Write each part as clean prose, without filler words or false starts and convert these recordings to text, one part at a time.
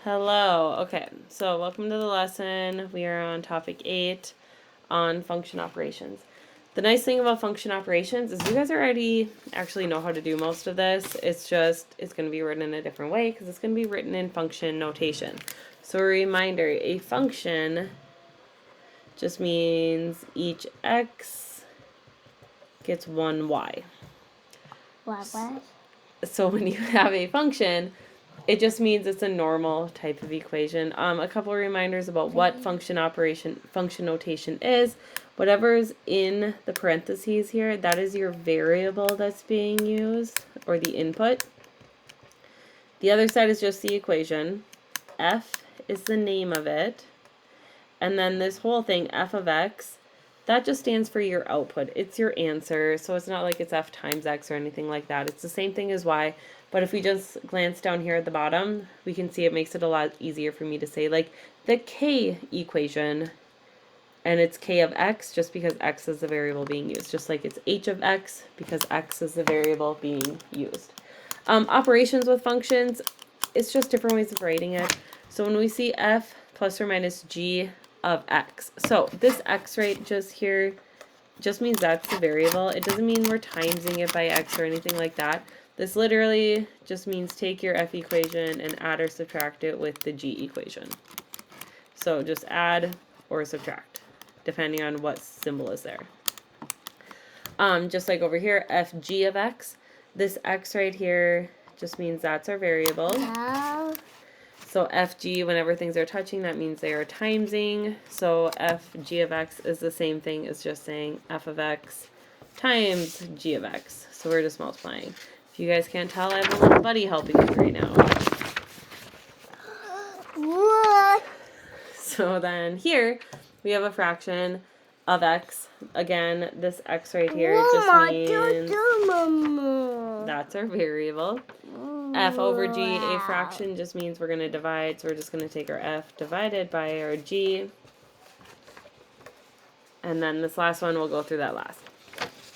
Hello. Okay, so welcome to the lesson. We are on topic 8 on function operations. The nice thing about function operations is you guys already actually know how to do most of this. It's going to be written in a different way because it's going to be written in function notation. So a reminder, a function just means each x gets one y. What? So when you have a function, it just means it's a normal type of equation. A couple of reminders about what function notation is. Whatever's in the parentheses here, that is your variable that's being used, or the input. The other side is just the equation. F is the name of it. And then this whole thing, f of x, that just stands for your output. It's your answer. So it's not like it's f times x or anything like that. It's the same thing as y. But if we just glance down here at the bottom, we can see it makes it a lot easier for me to say, like, the k equation, and it's k of x just because x is the variable being used. Just like it's h of x because x is the variable being used. Operations with functions, it's just different ways of writing it. So when we see f plus or minus g of x. So this x right just here just means that's the variable. It doesn't mean we're timesing it by x or anything like that. This literally just means take your f equation and add or subtract it with the g equation. So just add or subtract, depending on what symbol is there. Just like over here, fg of x. This x right here just means that's our variable. No. So fg, whenever things are touching, that means they are timesing. So fg of x is the same thing as just saying f of x times g of x. So we're just multiplying. If you guys can't tell, I have a little buddy helping me right now. What? So then here, we have a fraction of x. Again, this x right here just means that's our variable. F over g, a fraction just means we're going to divide, so we're just going to take our f divided by our g. And then this last one, we'll go through that last.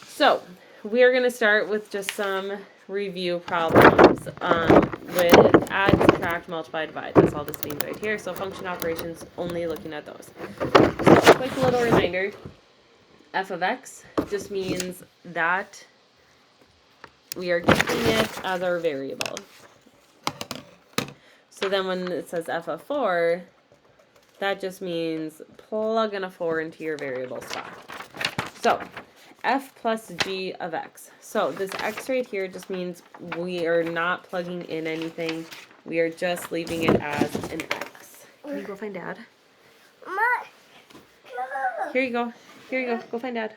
So, we are going to start with just some review problems with add, subtract, multiply, divide. That's all this means right here. So function operations, only looking at those. So, quick little reminder, f of x just means that we are keeping it as our variable. So then when it says f of 4, that just means plug in a 4 into your variable spot. So f plus g of x. So this x right here just means we are not plugging in anything. We are just leaving it as an x. Can you go find Dad? Here you go. Here you go. Go find Dad.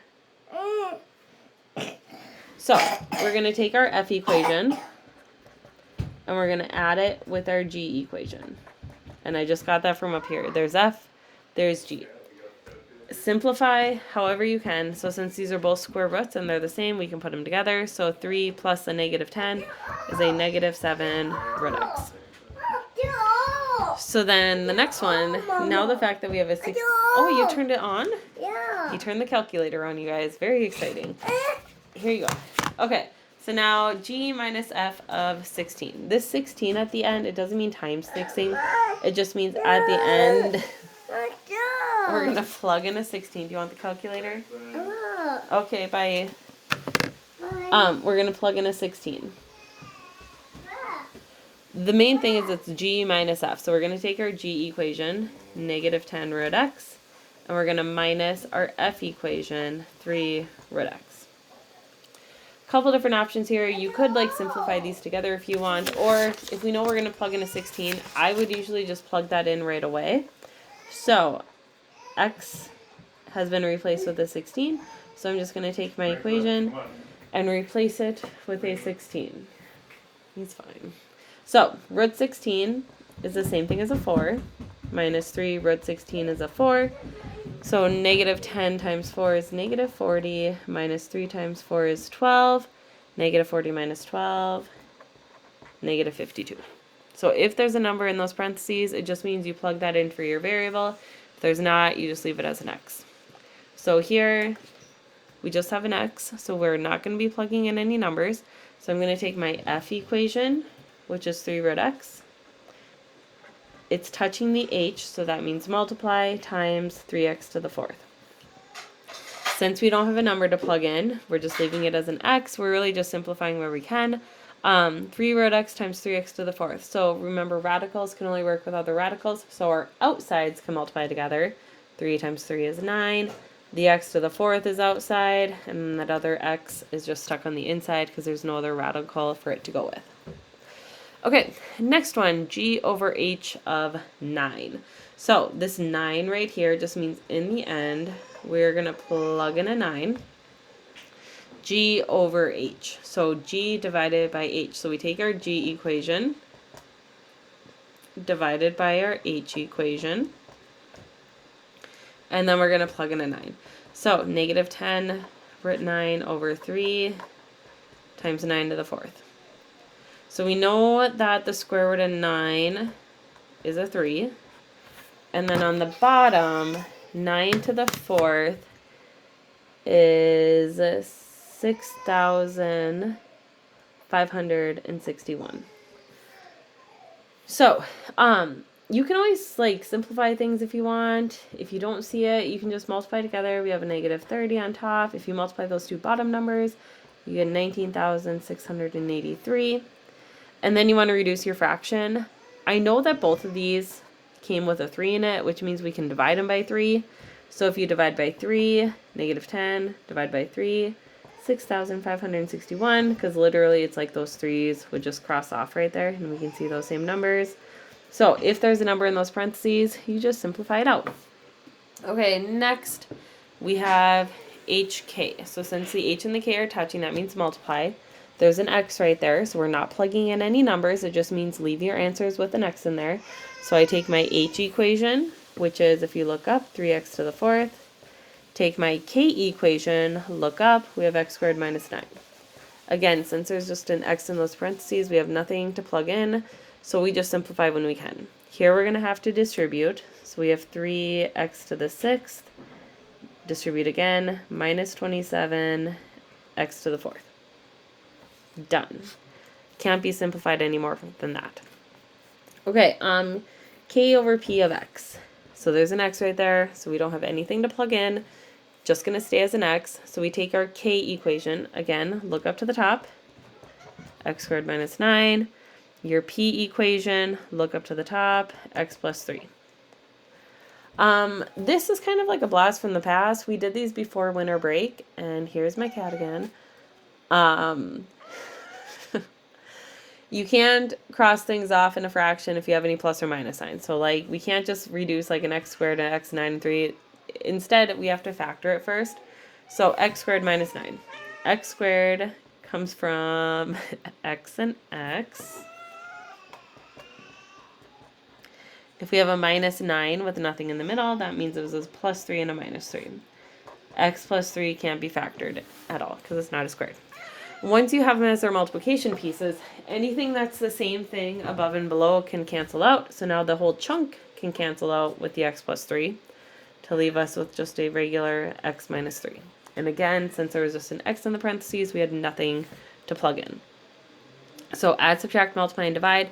So we're going to take our f equation and we're going to add it with our g equation. And I just got that from up here. There's f, there's g. Simplify however you can. So since these are both square roots and they're the same, we can put them together. So 3 plus a negative 10 is a negative 7 root x. So then the next one, now the fact that we have a 6... Oh, you turned it on? Yeah. You turned the calculator on, you guys. Very exciting. Here you go. Okay, so now g minus f of 16. This 16 at the end, it doesn't mean times 16. It just means at the end... We're going to plug in a 16. Do you want the calculator? Okay, bye. We're going to plug in a 16. The main thing is it's g minus f. So we're going to take our g equation, negative 10 root x, and we're going to minus our f equation, 3 root x. Couple different options here. You could like simplify these together if you want, or if we know we're going to plug in a 16, I would usually just plug that in right away. So x has been replaced with a 16, so I'm just going to take my equation and replace it with a 16. He's fine. So root 16 is the same thing as a 4, minus 3 root 16 is a 4. So negative 10 times 4 is negative 40, minus 3 times 4 is 12, negative 40 minus 12, negative 52. So if there's a number in those parentheses, it just means you plug that in for your variable. If there's not, you just leave it as an x. So here, we just have an x, so we're not going to be plugging in any numbers. So I'm going to take my f equation, which is 3 root x, it's touching the h, so that means multiply times 3x to the fourth. Since we don't have a number to plug in, we're just leaving it as an x. We're really just simplifying where we can. 3 root x times 3x to the fourth. So remember, radicals can only work with other radicals, so our outsides can multiply together. 3 times 3 is 9. The x to the fourth is outside, and that other x is just stuck on the inside because there's no other radical for it to go with. Okay, next one, g over h of 9. So this 9 right here just means in the end, we're going to plug in a 9. G over h. So g divided by h. So we take our g equation divided by our h equation. And then we're going to plug in a 9. So negative 10 root 9 over 3 times 9 to the fourth. So we know that the square root of 9 is a 3. And then on the bottom, 9 to the fourth is 6,561. So, you can always like simplify things if you want. If you don't see it, you can just multiply together. We have a negative 30 on top. If you multiply those two bottom numbers, you get 19,683. And then you want to reduce your fraction. I know that both of these came with a 3 in it, which means we can divide them by 3. So if you divide by 3, negative 10, divide by 3, 6,561, because literally it's like those 3's would just cross off right there, and we can see those same numbers. So if there's a number in those parentheses, you just simplify it out. Okay, next we have hk. So since the h and the k are touching, that means multiply. There's an x right there, so we're not plugging in any numbers. It just means leave your answers with an x in there. So I take my h equation, which is, if you look up, 3x to the fourth. Take my k equation, look up, we have x squared minus 9. Again, since there's just an x in those parentheses, we have nothing to plug in, so we just simplify when we can. Here we're going to have to distribute, so we have 3x to the sixth, distribute again, minus 27, x to the fourth. Done. Can't be simplified any more than that. Okay, k over p of x. So there's an x right there, so we don't have anything to plug in. Just going to stay as an x. So we take our k equation. Again, look up to the top. X squared minus 9. Your p equation, look up to the top. X plus 3. This is kind of like a blast from the past. We did these before winter break. And here's my cat again. You can't cross things off in a fraction if you have any plus or minus signs. So like we can't just reduce like an x squared to x 9 and 3. Instead, we have to factor it first. So x squared minus 9. X squared comes from x and x. If we have a minus 9 with nothing in the middle, that means it was a plus 3 and a minus 3. X plus 3 can't be factored at all because it's not a squared. Once you have them as their multiplication pieces, anything that's the same thing above and below can cancel out. So now the whole chunk can cancel out with the x plus 3 to leave us with just a regular x minus 3. And again, since there was just an x in the parentheses, we had nothing to plug in. So add, subtract, multiply, and divide.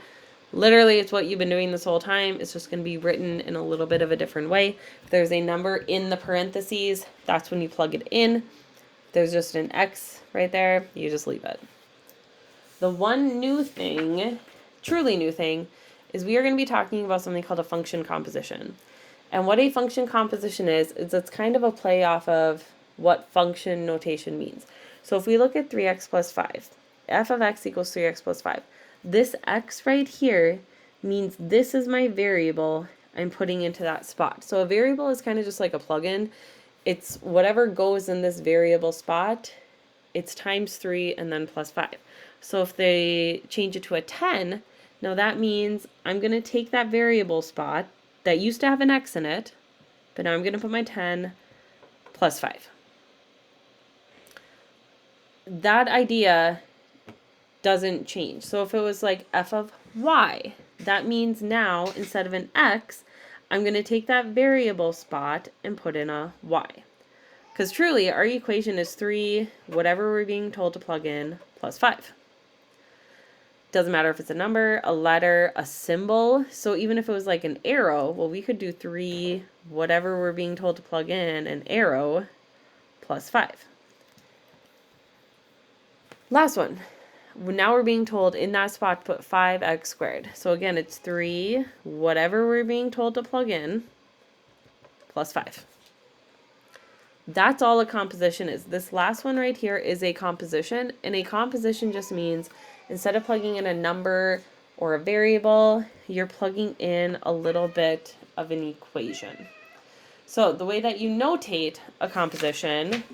Literally, it's what you've been doing this whole time. It's just going to be written in a little bit of a different way. If there's a number in the parentheses, that's when you plug it in. There's just an x right there, you just leave it. The one new thing, truly new thing, is we are going to be talking about something called a function composition. And what a function composition is it's kind of a play off of what function notation means. So if we look at 3x plus 5, f of x equals 3x plus 5. This x right here means this is my variable I'm putting into that spot. So a variable is kind of just like a plug-in. It's whatever goes in this variable spot, it's times 3 and then plus 5. So if they change it to a 10, now that means I'm going to take that variable spot that used to have an x in it, but now I'm going to put my 10 plus 5. That idea doesn't change. So if it was like f of y, that means now instead of an x, I'm going to take that variable spot and put in a y. Because truly, our equation is 3, whatever we're being told to plug in, plus 5. Doesn't matter if it's a number, a letter, a symbol. So even if it was like an arrow, well, we could do 3, whatever we're being told to plug in, an arrow plus 5. Last one. Now we're being told in that spot to put 5x squared. So again, it's 3, whatever we're being told to plug in, plus 5. That's all a composition is. This last one right here is a composition, and a composition just means instead of plugging in a number or a variable, you're plugging in a little bit of an equation. So the way that you notate a composition, I'm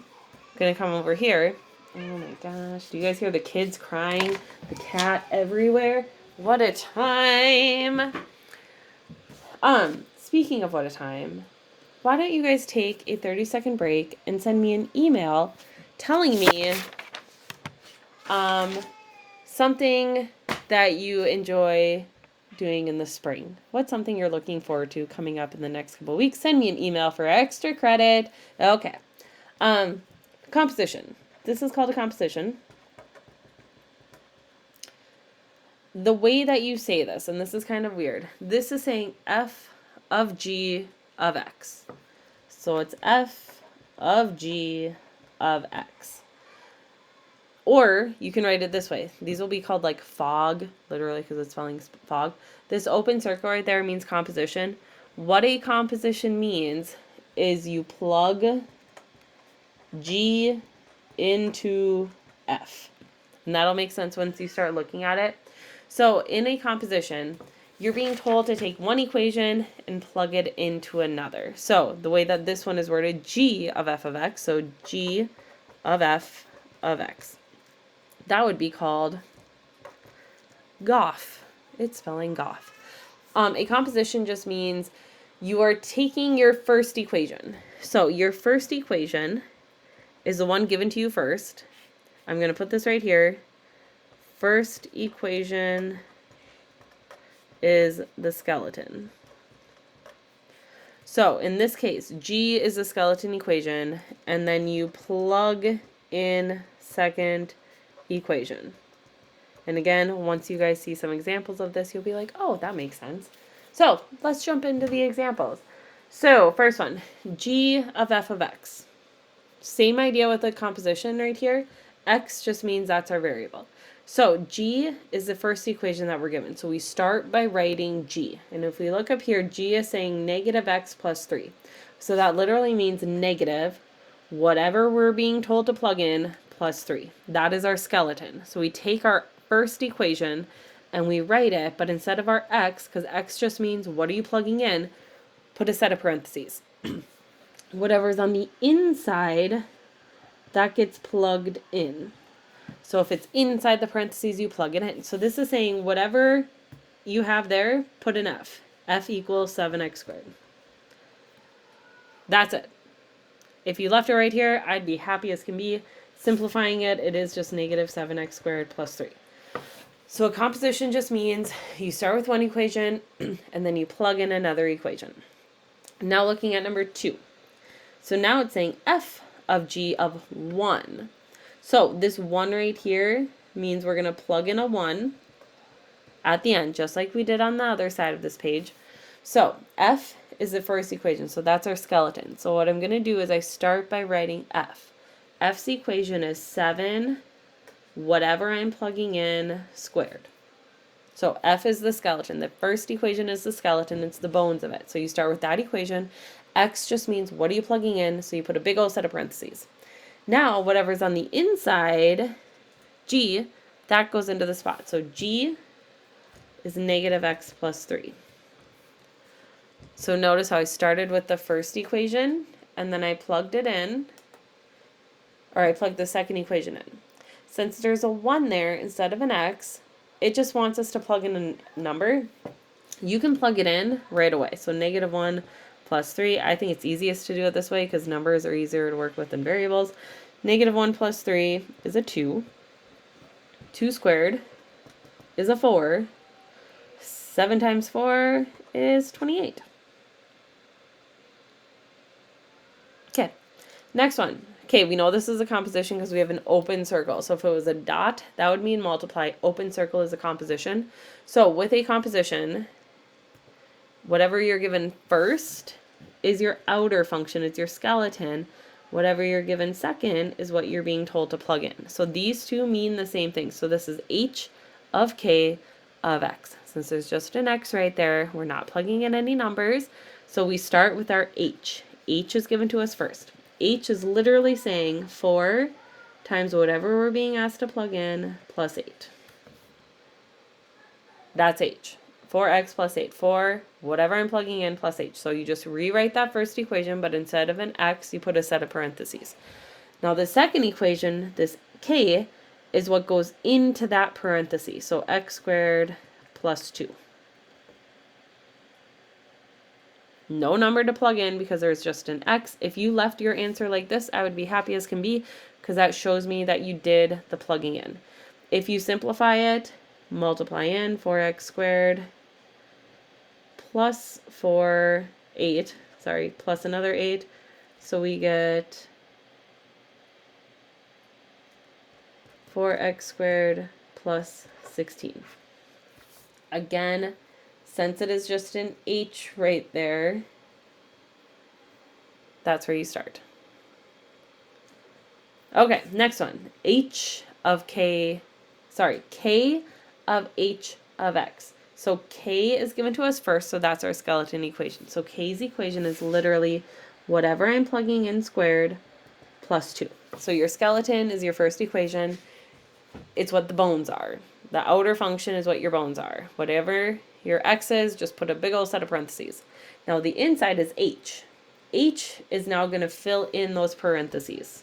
gonna come over here. Oh my gosh, do you guys hear the kids crying? The cat everywhere? What a time. Speaking of what a time, why don't you guys take a 30-second break and send me an email telling me something that you enjoy doing in the spring. What's something you're looking forward to coming up in the next couple of weeks? Send me an email for extra credit. Okay. Composition. This is called a composition. The way that you say this, and this is kind of weird, this is saying f of g of x. So it's f of g of x. Or you can write it this way. These will be called like fog, literally because it's spelling fog. This open circle right there means composition. What a composition means is you plug g into f. And that'll make sense once you start looking at it. So in a composition, you're being told to take one equation and plug it into another. So the way that this one is worded, g of f of x, so g of f of x. That would be called goff. It's spelling goff. A composition just means you are taking your first equation. So your first equation is the one given to you first. I'm going to put this right here. First equation is the skeleton. So in this case, G is the skeleton equation, and then you plug in second equation. And again, once you guys see some examples of this, you'll be like, oh, that makes sense. So let's jump into the examples. So first one, G of f of x. Same idea with the composition right here. X just means that's our variable. So G is the first equation that we're given. So we start by writing G. And if we look up here, G is saying negative x plus 3. So that literally means negative whatever we're being told to plug in plus 3. That is our skeleton. So we take our first equation and we write it, but instead of our x, because x just means what are you plugging in, put a set of parentheses. Whatever's on the inside, that gets plugged in. So if it's inside the parentheses, you plug it in. So this is saying whatever you have there, put an f. F equals 7x squared. That's it. If you left it right here, I'd be happy as can be. Simplifying it, it is just negative 7x squared plus 3. So a composition just means you start with one equation and then you plug in another equation. Now looking at number 2. So now it's saying f of g of 1. So this 1 right here means we're going to plug in a 1 at the end, just like we did on the other side of this page. So f is the first equation, so that's our skeleton. So what I'm going to do is I start by writing f. F's equation is 7, whatever I'm plugging in, squared. So f is the skeleton. The first equation is the skeleton, it's the bones of it. So you start with that equation. X just means what are you plugging in, so you put a big old set of parentheses. Now, whatever's on the inside, G, that goes into the spot. So G is negative x plus 3. So notice how I started with the first equation, and then I plugged it in, or I plugged the second equation in. Since there's a 1 there instead of an x, it just wants us to plug in a number. You can plug it in right away. So negative 1 plus 3. I think it's easiest to do it this way because numbers are easier to work with than variables. Negative 1 plus 3 is a 2. 2 squared is a 4. 7 times 4 is 28. Okay, next one. Okay, we know this is a composition because we have an open circle. So if it was a dot, that would mean multiply. Open circle is a composition. So with a composition, whatever you're given first is your outer function, it's your skeleton. Whatever you're given second is what you're being told to plug in. So these two mean the same thing. So this is h of k of x. Since there's just an x right there, we're not plugging in any numbers. So we start with our h. H is given to us first. H is literally saying 4 times whatever we're being asked to plug in plus 8. That's h. 4x plus 8. 4, whatever I'm plugging in, plus h. So you just rewrite that first equation, but instead of an x, you put a set of parentheses. Now the second equation, this k, is what goes into that parenthesis. So x squared plus 2. No number to plug in because there's just an x. If you left your answer like this, I would be happy as can be because that shows me that you did the plugging in. If you simplify it, multiply in 4x squared plus 8, plus another 8. So we get 4x squared plus 16. Again, since it is just an h right there, that's where you start. Okay, next one. K of h of x. So k is given to us first, so that's our skeleton equation. So k's equation is literally whatever I'm plugging in squared plus 2. So your skeleton is your first equation. It's what the bones are. The outer function is what your bones are. Whatever your x is, just put a big old set of parentheses. Now the inside is h. H is now going to fill in those parentheses.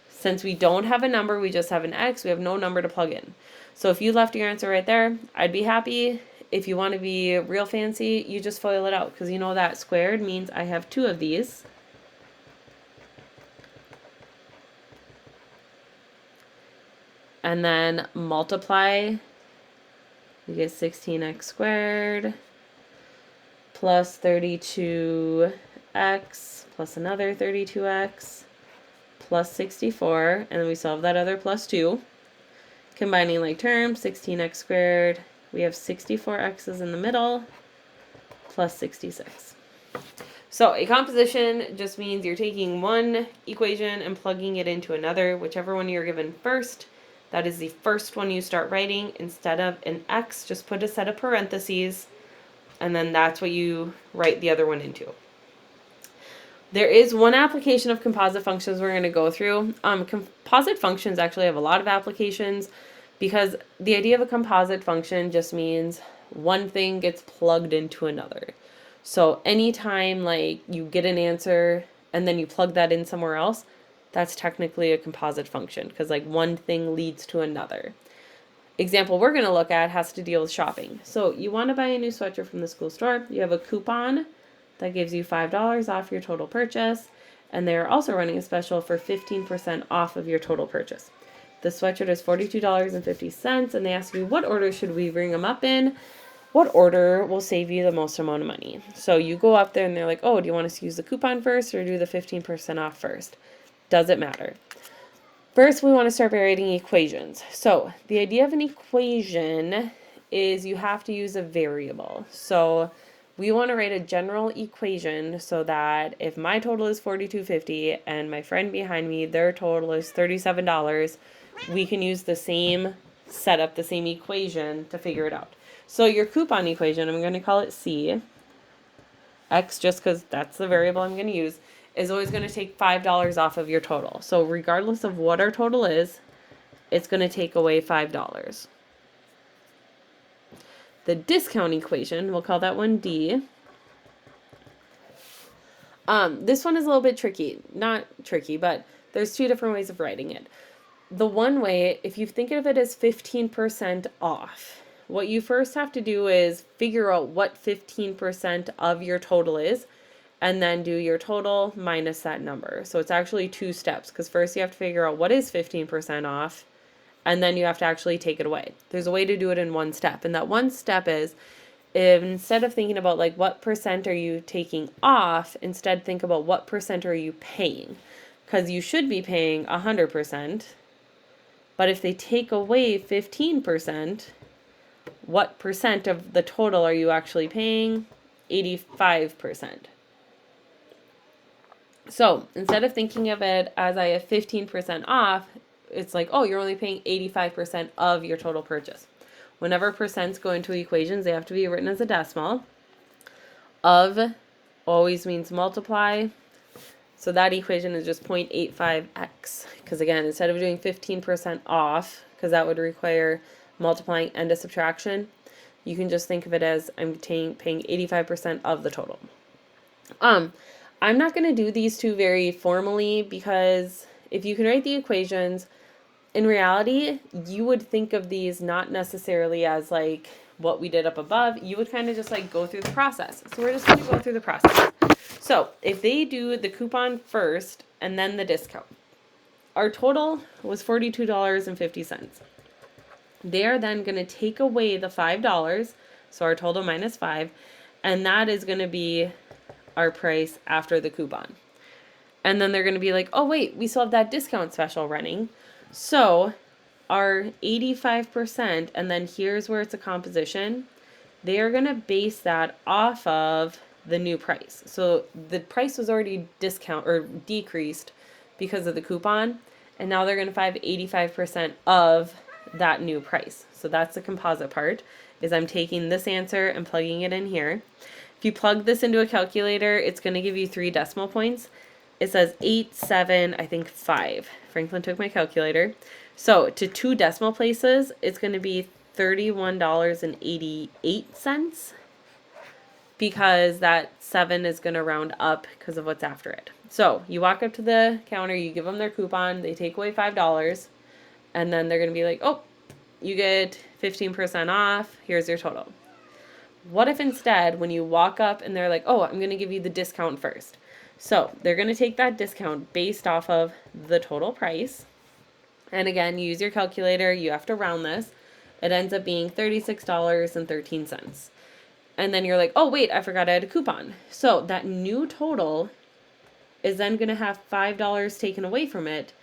Since we don't have a number, we just have an x, we have no number to plug in. So if you left your answer right there, I'd be happy. If you want to be real fancy, you just FOIL it out because you know that squared means I have 2 of these. And then multiply, you get 16x squared plus 32x plus another 32x plus 64, and then we solve that other plus 2. Combining like terms, 16x squared, we have 64x's in the middle, plus 66. So a composition just means you're taking one equation and plugging it into another, whichever one you're given first. That is the first one you start writing. Instead of an x, just put a set of parentheses, and then that's what you write the other one into. There is one application of composite functions we're going to go through. Composite functions actually have a lot of applications because the idea of a composite function just means one thing gets plugged into another. So anytime like you get an answer and then you plug that in somewhere else, that's technically a composite function because like one thing leads to another. Example we're going to look at has to deal with shopping. So you want to buy a new sweatshirt from the school store. You have a coupon that gives you $5 off your total purchase. And they're also running a special for 15% off of your total purchase. The sweatshirt is $42.50, and they ask you, what order should we bring them up in? What order will save you the most amount of money? So you go up there and they're like, oh, do you want us to use the coupon first or do the 15% off first? Doesn't matter. First, we want to start by writing equations. So the idea of an equation is you have to use a variable. So we want to write a general equation so that if my total is $42.50 and my friend behind me, their total is $37, we can use the same setup, the same equation to figure it out. So your coupon equation, I'm going to call it C. X, just because that's the variable I'm going to use, is always going to take $5 off of your total. So regardless of what our total is, it's going to take away $5. The discount equation, we'll call that one D. This one is a little bit tricky. Not tricky, but there's 2 different ways of writing it. The one way, if you think of it as 15% off, what you first have to do is figure out what 15% of your total is, and then do your total minus that number. So it's actually 2 steps, because first you have to figure out what is 15% off, and then you have to actually take it away. There's a way to do it in 1 step, and that 1 step is, instead of thinking about like what percent are you taking off, instead think about what percent are you paying. because you should be paying 100%. But if they take away 15%, what percent of the total are you actually paying? 85%. So instead of thinking of it as I have 15% off, it's like, oh, you're only paying 85% of your total purchase. Whenever percents go into equations, they have to be written as a decimal. Of always means multiply. So that equation is just 0.85x. Because again, instead of doing 15% off, because that would require multiplying and a subtraction, you can just think of it as I'm paying 85% of the total. I'm not going to do these two very formally because if you can write the equations, in reality, you would think of these not necessarily as like what we did up above. You would kind of just like go through the process. So we're just going to go through the process. So if they do the coupon first and then the discount, our total was $42.50. They are then going to take away the $5, so our total minus 5, and that is going to be our price after the coupon. And then they're going to be like, oh wait, we still have that discount special running. So our 85%, and then here's where it's a composition, they are going to base that off of the new price. So the price was already discount or decreased because of the coupon, and now they're going to find 85% of that new price. So that's the composite part, is I'm taking this answer and plugging it in here. If you plug this into a calculator, it's going to give you 3 decimal points. It says 8.7, 5. Franklin took my calculator. So to 2 decimal places, it's going to be $31.88, because that 7 is going to round up because of what's after it. So you walk up to the counter, you give them their coupon, they take away $5, and then they're going to be like, oh, you get 15% off, here's your total. What if instead, when you walk up and they're like, oh, I'm going to give you the discount first. So they're going to take that discount based off of the total price. And again, you use your calculator, you have to round this. It ends up being $36.13. And then you're like, oh, wait, I forgot I had a coupon. So that new total is then going to have $5 taken away from it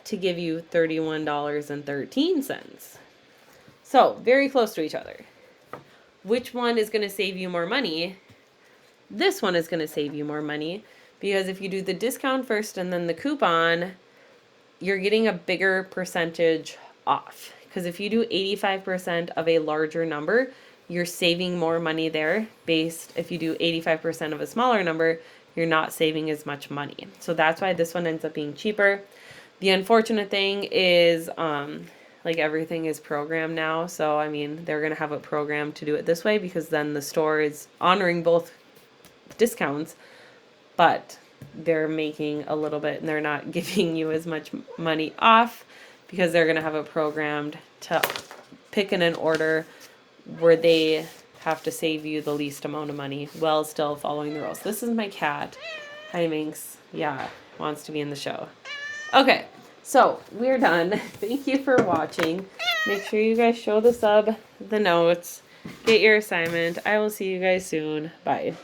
to give you $31.13. So very close to each other. Which one is going to save you more money? This one is going to save you more money, because if you do the discount first and then the coupon, you're getting a bigger percentage off. Because if you do 85% of a larger number, you're saving more money there. If you do 85% of a smaller number, you're not saving as much money. So that's why this one ends up being cheaper. The unfortunate thing is, like everything is programmed now. So, I mean, they're going to have it programmed to do it this way, because then the store is honoring both discounts, but they're making a little bit and they're not giving you as much money off, because they're going to have it programmed to pick in an order where they have to save you the least amount of money while still following the rules. This is my cat. Hi, Minx. Yeah, wants to be in the show. Okay. So, we're done. Thank you for watching. Make sure you guys show the sub the notes. Get your assignment. I will see you guys soon. Bye.